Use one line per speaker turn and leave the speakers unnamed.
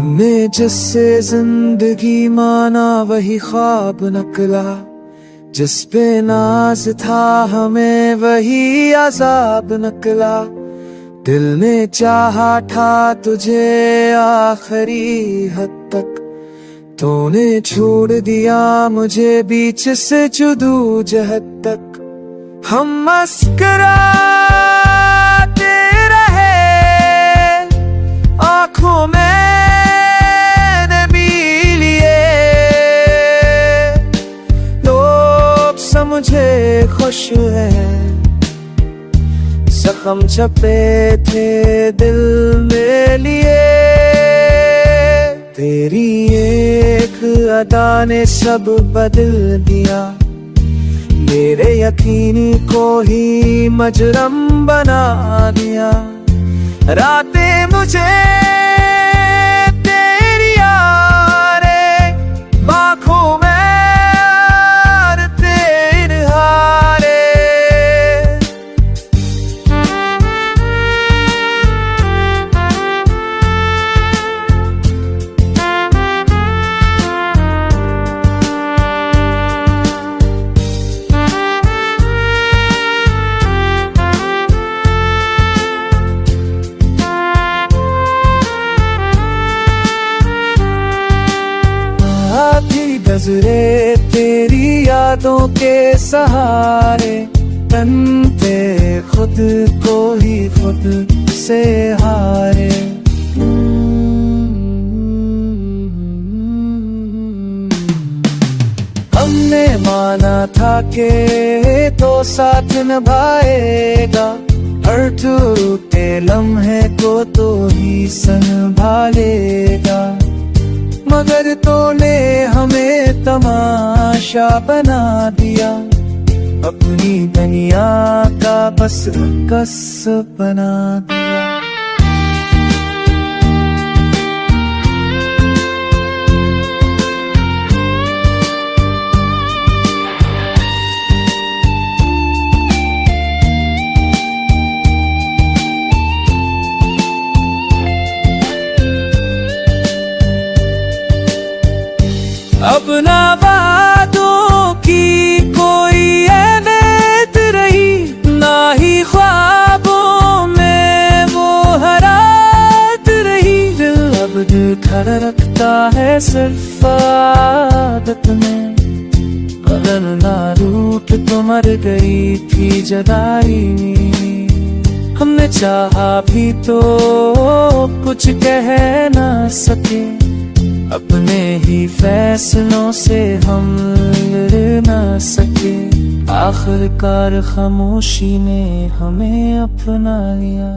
हमने जिससे जिंदगी माना वही ख्वाब नकला, जिस पे नाज था हमें वही अज़ाब नकला। दिल ने चाहा था तुझे आखिरी हद तक, तूने छोड़ दिया मुझे बीच से जुदोजहद तक। हम मुस्कुराते रहे आँखों में नमी लिए, लोग समझे खुश हैं, जख्म छपे थे दिल में लिए। तेरी एक अदा ने सब बदल दिया, मेरे यकीनी को ही मजरम बना दिया। रातें मुझे तेरी यारे आँखों में तेरे हारे। नजरे तेरी यादों के सहारे, तन पे खुद को ही खुद से हारे। हमने माना था कि तो साथ निभाएगा, हर टूटे लम्हे को तो ही संभालेगा। मगर तूने हमें तमाशा बना दिया, अपनी दुनिया का बस कस बना दिया। अब ना वादों की कोई अहमियत रही, ना ही ख्वाबों में वो हरारत रही। दिल अब धड़कता है सिर्फ आदत में, अगर ना रूठ तो मर गई थी जुदाई में। हमने चाहा भी तो कुछ कह ना सके, अपने ही फैसलों से हम लड़ ना सके। आखिरकार खामोशी ने हमें अपना लिया।